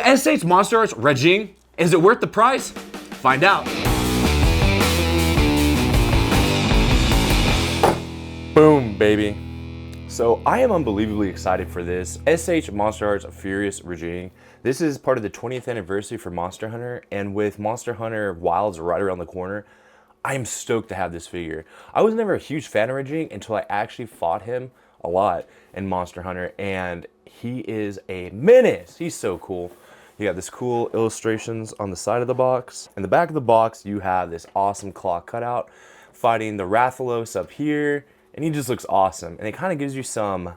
SH Monsterarts Rajang, is it worth the price? Find out. Boom, baby. So I am unbelievably excited for this. SH Monsterarts Furious Rajang. This is part of the 20th anniversary for Monster Hunter, and with Monster Hunter Wilds right around the corner, I am stoked to have this figure. I was never a huge fan of Rajang until I actually fought him a lot in Monster Hunter, and he is a menace. He's so cool. You got this cool illustrations on the side of the box. In the back of the box, you have this awesome claw cutout fighting the Rathalos up here, and he just looks awesome. And it kind of gives you some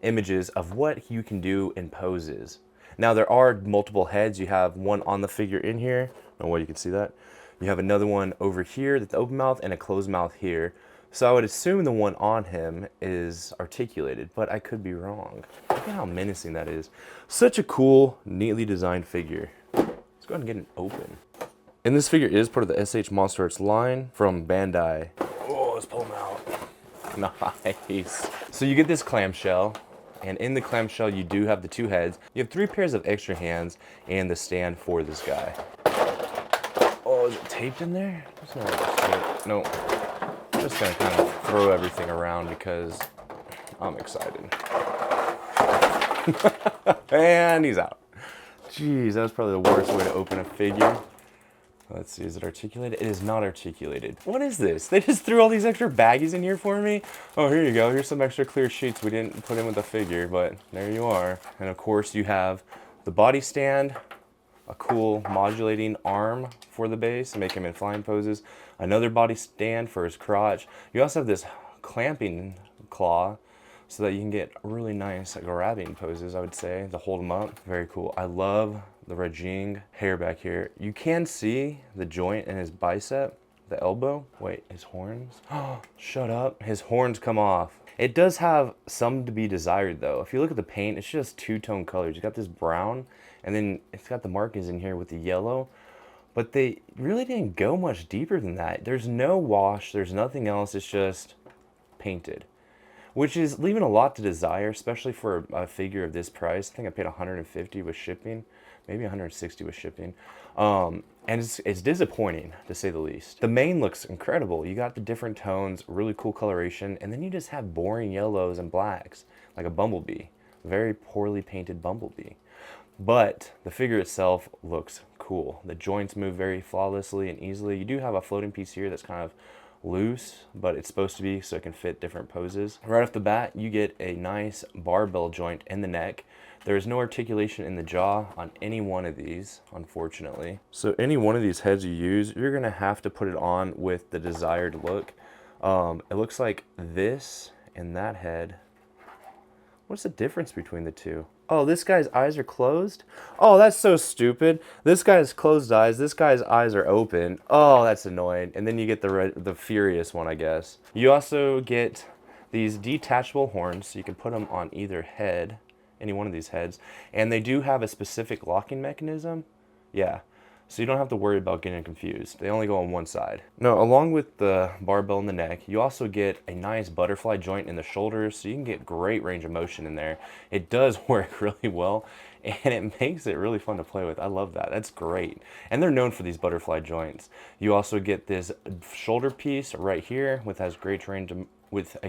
images of what you can do in poses. Now there are multiple heads. You have one on the figure in here. I don't know why you can see that. You have another one over here that's open mouth and a closed mouth here. So I would assume the one on him is articulated, but I could be wrong. Look at how menacing that is. Such a cool, neatly designed figure. Let's go ahead and get it open. And this figure is part of the SH Monsterarts line from Bandi. Oh, let's pull him out. Nice. So you get this clamshell, and in the clamshell you do have the two heads. You have 3 pairs of extra hands and the stand for this guy. Oh, is it taped in there? That's not tape. No. I'm just gonna kind of throw everything around because I'm excited. And he's out. Jeez, that was probably the worst way to open a figure. Let's see, is it articulated? It is not articulated. What is this? They just threw all these extra baggies in here for me? Oh, here you go. Here's some extra clear sheets we didn't put in with the figure, but there you are. And of course you have the body stand, a cool modulating arm for the base, make him in flying poses, another body stand for his crotch. You also have this clamping claw so that you can get really nice grabbing poses, I would say, to hold him up. Very cool. I love the Rajang hair back here. You can see the joint in his bicep, the elbow. Wait, his horns? Oh, shut up. His horns come off. It does have some to be desired though. If you look at the paint, it's just 2-tone colors. You got this brown, and then it's got the markings in here with the yellow, but they really didn't go much deeper than that. There's no wash, there's nothing else, it's just painted, which is leaving a lot to desire, especially for a figure of this price. I think I paid $150 with shipping, maybe $160 with shipping. And it's disappointing, to say the least. The mane looks incredible. You got the different tones, really cool coloration, and then you just have boring yellows and blacks, like a bumblebee. Very poorly painted bumblebee. But the figure itself looks cool. The joints move very flawlessly and easily. You do have a floating piece here that's kind of loose, but it's supposed to be so it can fit different poses. Right off the bat, you get a nice barbell joint in the neck. There is no articulation in the jaw on any one of these, unfortunately. So any one of these heads you use, you're gonna have to put it on with the desired look. It looks like this and that head. What's the difference between the two? Oh, this guy's eyes are closed? Oh, that's so stupid. This guy has closed eyes. This guy's eyes are open. Oh, that's annoying. And then you get the Furious one, I guess. You also get these detachable horns, so you can put them on either head, any one of these heads. And they do have a specific locking mechanism. Yeah. So you don't have to worry about getting confused. They only go on one side. Now, along with the barbell in the neck, you also get a nice butterfly joint in the shoulders, so you can get great range of motion in there. It does work really well, and it makes it really fun to play with. I love that. That's great. And they're known for these butterfly joints. You also get this shoulder piece right here with a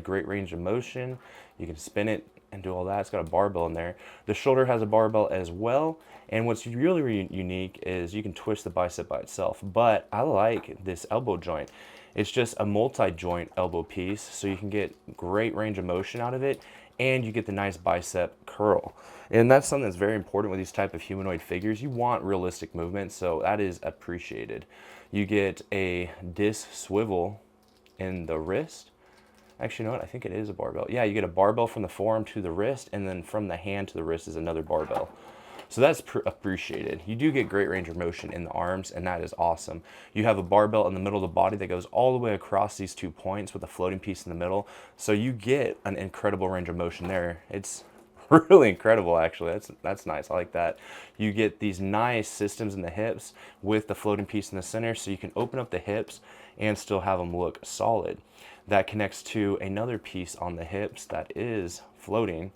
great range of motion. You can spin it and do all that. It's got a barbell in there. The shoulder has a barbell as well. And what's really unique is you can twist the bicep by itself. But I like this elbow joint. It's just a multi-joint elbow piece, so you can get great range of motion out of it, and you get the nice bicep curl. And that's something that's very important with these type of humanoid figures. You want realistic movement, so that is appreciated. You get a disc swivel in the wrist. Actually, you know what? I think it is a barbell. Yeah, you get a barbell from the forearm to the wrist, and then from the hand to the wrist is another barbell. So that's appreciated. You do get great range of motion in the arms, and that is awesome. You have a barbell in the middle of the body that goes all the way across these 2 points with a floating piece in the middle. So you get an incredible range of motion there. It's really incredible, actually. That's nice. I like that. You get these nice systems in the hips with the floating piece in the center, so you can open up the hips and still have them look solid. That connects to another piece on the hips that is floating,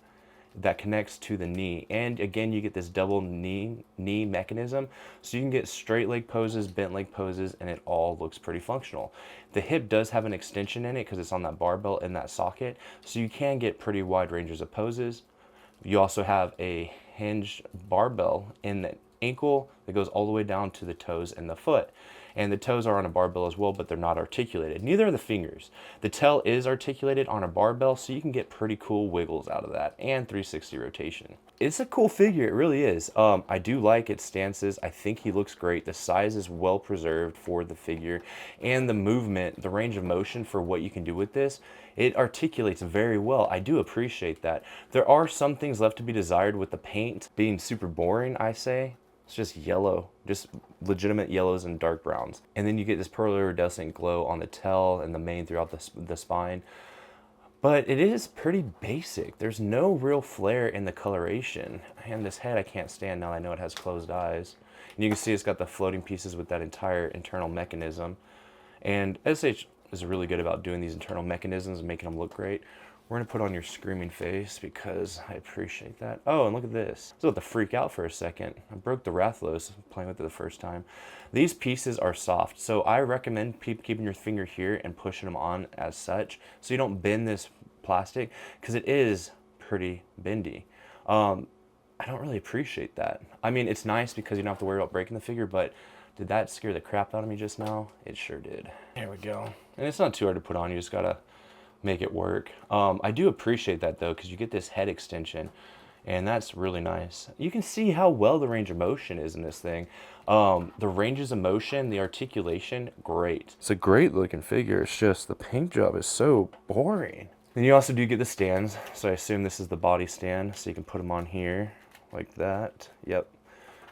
that connects to the knee. And again, you get this double knee mechanism, so you can get straight leg poses, bent leg poses, and it all looks pretty functional. The hip does have an extension in it because it's on that barbell in that socket, so you can get pretty wide ranges of poses. You also have a hinged barbell in the ankle that goes all the way down to the toes and the foot. And the toes are on a barbell as well, but they're not articulated. Neither are the fingers. The tail is articulated on a barbell, so you can get pretty cool wiggles out of that, and 360 rotation. It's a cool figure, it really is. I do like its stances. I think he looks great. The size is well preserved for the figure, and the movement, the range of motion for what you can do with this, it articulates very well. I do appreciate that. There are some things left to be desired with the paint being super boring, I say. It's just yellow, just legitimate yellows and dark browns. And then you get this pearl iridescent glow on the tail and the mane throughout the spine. But it is pretty basic. There's no real flair in the coloration. And this head I can't stand now I know it has closed eyes. And you can see it's got the floating pieces with that entire internal mechanism. And SH is really good about doing these internal mechanisms and making them look great. We're gonna put on your screaming face because I appreciate that. Oh, and look at this. I was about to freak out for a second. I broke the Rathalos playing with it the first time. These pieces are soft, so I recommend keeping your finger here and pushing them on as such, so you don't bend this plastic, because it is pretty bendy. I don't really appreciate that. I mean, it's nice because you don't have to worry about breaking the figure, but did that scare the crap out of me just now? It sure did. There we go. And it's not too hard to put on, you just gotta make it work. I do appreciate that though, because you get this head extension, and that's really nice. You can see how well the range of motion is in this thing. The ranges of motion, the articulation, great. It's a great looking figure. It's just the paint job is so boring. Then you also do get the stands, so I assume this is the body stand, so you can put them on here like that. Yep.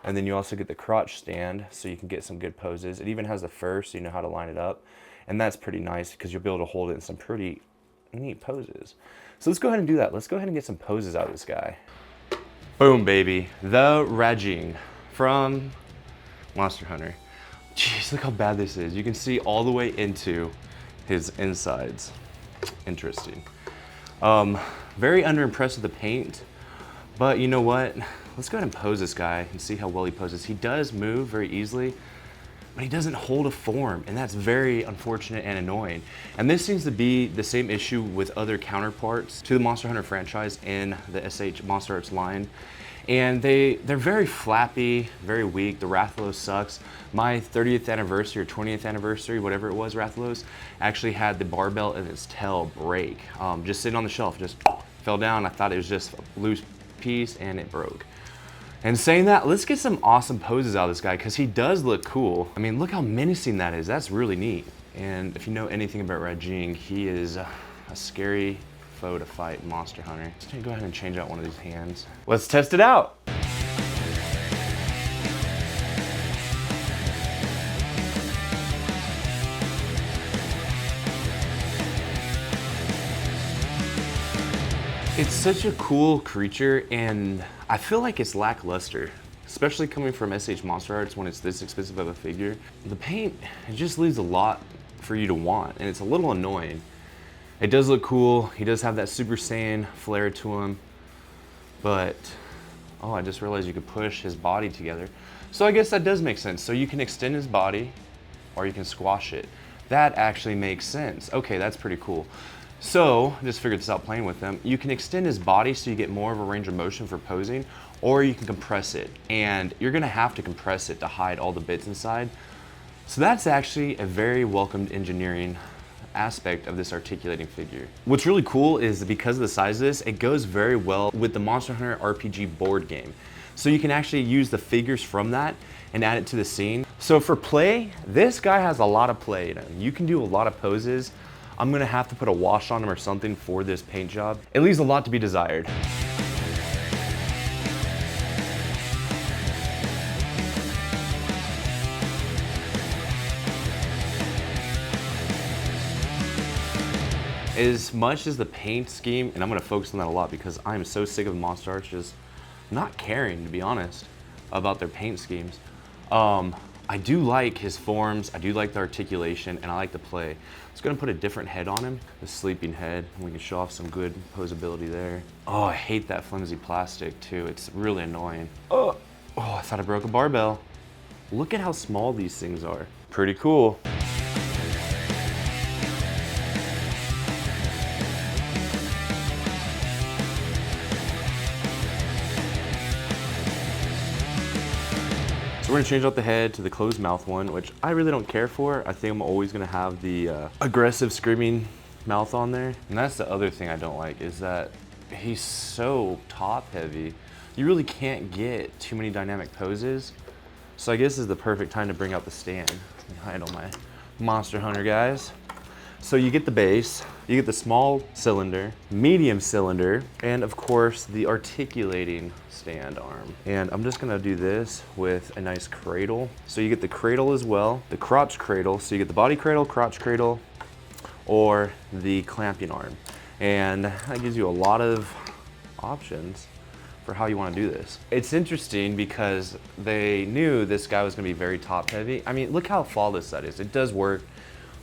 And then you also get the crotch stand, so you can get some good poses. It even has the fur, so you know how to line it up. And that's pretty nice because you'll be able to hold it in some pretty neat poses. So let's go ahead and do that. Let's go ahead and get some poses out of this guy. Boom, baby. The Rajang from Monster Hunter. Jeez, look how bad this is. You can see all the way into his insides. Interesting. Very underimpressed with the paint, but you know what? Let's go ahead and pose this guy and see how well he poses. He does move very easily, but he doesn't hold a form, and that's very unfortunate and annoying. And this seems to be the same issue with other counterparts to the Monster Hunter franchise in the SH Monsterarts line. And they're very flappy, very weak. The Rathalos sucks. My 30th anniversary or 20th anniversary, whatever it was, Rathalos, actually had the barbell in its tail break. Just sitting on the shelf, just fell down. I thought it was just a loose piece and it broke. And saying that, let's get some awesome poses out of this guy because he does look cool. I mean, look how menacing that is. That's really neat. And if you know anything about Rajang, he is a scary foe to fight in Monster Hunter. Let's go ahead and change out one of these hands. Let's test it out. It's such a cool creature, and I feel like it's lackluster, especially coming from SH Monsterarts when it's this expensive of a figure. The paint, it just leaves a lot for you to want, and it's a little annoying. It does look cool. He does have that Super Saiyan flair to him, but, oh, I just realized you could push his body together. So I guess that does make sense. So you can extend his body, or you can squash it. That actually makes sense. Okay, that's pretty cool. So, I just figured this out playing with him. You can extend his body so you get more of a range of motion for posing, or you can compress it. And you're gonna have to compress it to hide all the bits inside. So that's actually a very welcomed engineering aspect of this articulating figure. What's really cool is that because of the size of this, it goes very well with the Monster Hunter RPG board game. So you can actually use the figures from that and add it to the scene. So for play, this guy has a lot of play in him. You can do a lot of poses. I'm gonna have to put a wash on him or something for this paint job. It leaves a lot to be desired. As much as the paint scheme, and I'm gonna focus on that a lot because I'm so sick of Monsterarts just not caring, to be honest, about their paint schemes. I do like his forms, I do like the articulation, and I like the play. I was gonna put a different head on him, the sleeping head, and we can show off some good posability there. Oh, I hate that flimsy plastic too. It's really annoying. Oh, I thought I broke a barbell. Look at how small these things are. Pretty cool. So we're gonna change out the head to the closed mouth one, which I really don't care for. I think I'm always gonna have the aggressive screaming mouth on there. And that's the other thing I don't like, is that he's so top heavy. You really can't get too many dynamic poses. So I guess this is the perfect time to bring out the stand. Let me hide all my Monster Hunter guys. So you get the base, you get the small cylinder, medium cylinder, and of course the articulating stand arm. And I'm just gonna do this with a nice cradle. So you get the cradle as well, the crotch cradle. So you get the body cradle, crotch cradle, or the clamping arm. And that gives you a lot of options for how you want to do this. It's interesting because they knew this guy was going to be very top heavy. I mean, look how flawless that is. It does work.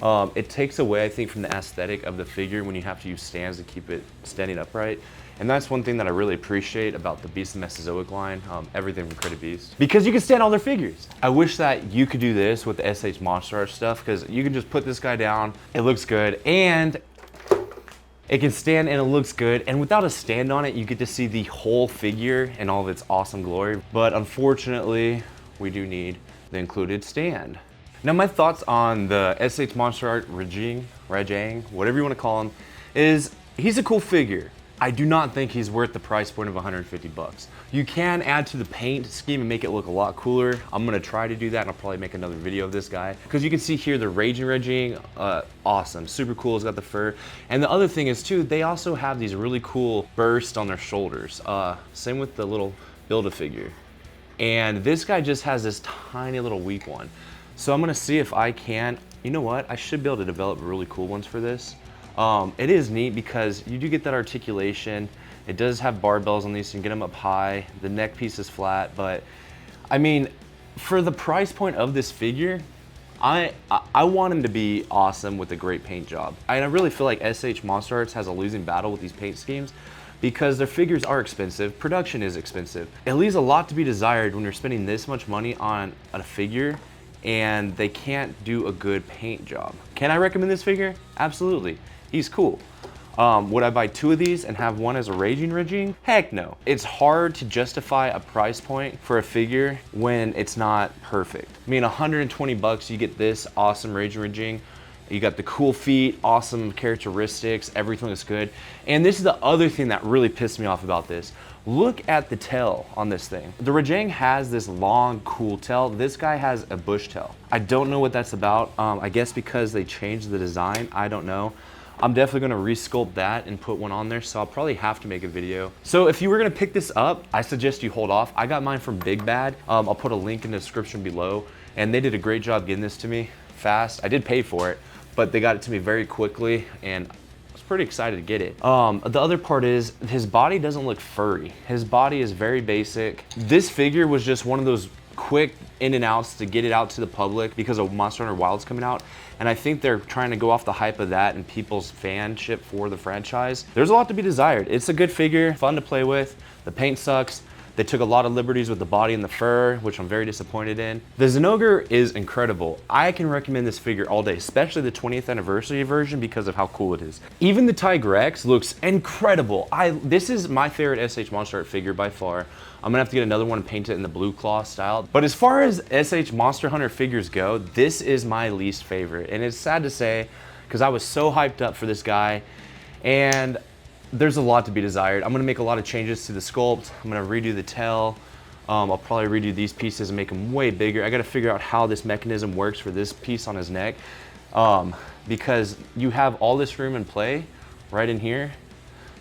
It takes away, I think, from the aesthetic of the figure when you have to use stands to keep it standing upright. And that's one thing that I really appreciate about the Beast of Mesozoic line, everything from Crit Beast, because you can stand all their figures. I wish that you could do this with the SH Monsterarts stuff, because you can just put this guy down, it looks good, and it can stand and it looks good, and without a stand on it, you get to see the whole figure in all of its awesome glory. But unfortunately, we do need the included stand. Now, my thoughts on the SH Monsterarts Rajang, whatever you want to call him, is he's a cool figure. I do not think he's worth the price point of 150 bucks. You can add to the paint scheme and make it look a lot cooler. I'm gonna try to do that, and I'll probably make another video of this guy. Because you can see here the Raging, awesome, super cool, it's got the fur. And the other thing is too, they also have these really cool bursts on their shoulders. Same with the little Build-A-Figure. And this guy just has this tiny little weak one. So I'm gonna see if I can, you know what, I should be able to develop really cool ones for this. It is neat because you do get that articulation. It does have barbells on these, so you can get them up high. The neck piece is flat, but I mean, for the price point of this figure, I want him to be awesome with a great paint job. I really feel like SH Monsterarts has a losing battle with these paint schemes because their figures are expensive, production is expensive. It leaves a lot to be desired when you're spending this much money on a figure and they can't do a good paint job. Can I recommend this figure? Absolutely. He's cool. Would I buy 2 of these and have one as a Raging? Heck no. It's hard to justify a price point for a figure when it's not perfect. I mean, 120 bucks, you get this awesome Raging. You got the cool feet, awesome characteristics, everything looks good. And this is the other thing that really pissed me off about this. Look at the tail on this thing. The Rajang has this long, cool tail. This guy has a bush tail. I don't know what that's about. I guess because they changed the design, I don't know. I'm definitely gonna re-sculpt that and put one on there, so I'll probably have to make a video. So if you were gonna pick this up, I suggest you hold off. I got mine from Big Bad. I'll put a link in the description below, and they did a great job getting this to me fast. I did pay for it, but they got it to me very quickly, and I was pretty excited to get it. The other part is, his body doesn't look furry. His body is very basic. This figure was just one of those quick in and outs to get it out to the public because of Monster Hunter Wilds coming out. And I think they're trying to go off the hype of that and people's fanship for the franchise. There's a lot to be desired. It's a good figure, fun to play with. The paint sucks. They took a lot of liberties with the body and the fur, which I'm very disappointed in. The Zinogre is incredible. I can recommend this figure all day, especially the 20th anniversary version because of how cool it is. Even the Tigrex looks incredible. This is my favorite SH Monsterarts figure by far. I'm gonna have to get another one and paint it in the blue claw style. But as far as SH Monster Hunter figures go, this is my least favorite. And it's sad to say, because I was so hyped up for this guy, and there's a lot to be desired. I'm gonna make a lot of changes to the sculpt. I'm gonna redo the tail. I'll probably redo these pieces and make them way bigger. I gotta figure out how this mechanism works for this piece on his neck, because you have all this room in play right in here.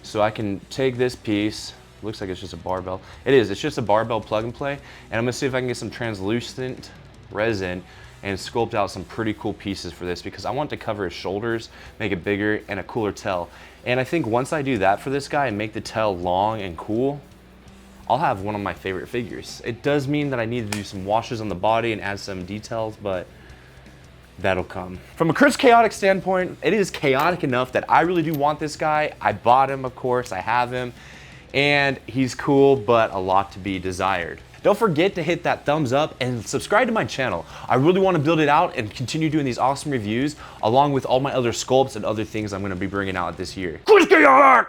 So I can take this piece, looks like it's just a barbell. It is, it's just a barbell plug and play. And I'm gonna see if I can get some translucent resin and sculpt out some pretty cool pieces for this, because I want to cover his shoulders, make it bigger, and a cooler tail. And I think once I do that for this guy and make the tail long and cool, I'll have one of my favorite figures. It does mean that I need to do some washes on the body and add some details, but that'll come. From a Chris Chaotic standpoint, it is chaotic enough that I really do want this guy. I bought him, of course, I have him, and he's cool, but a lot to be desired. Don't forget to hit that thumbs up and subscribe to my channel. I really want to build it out and continue doing these awesome reviews along with all my other sculpts and other things I'm going to be bringing out this year. Chris Chaotic!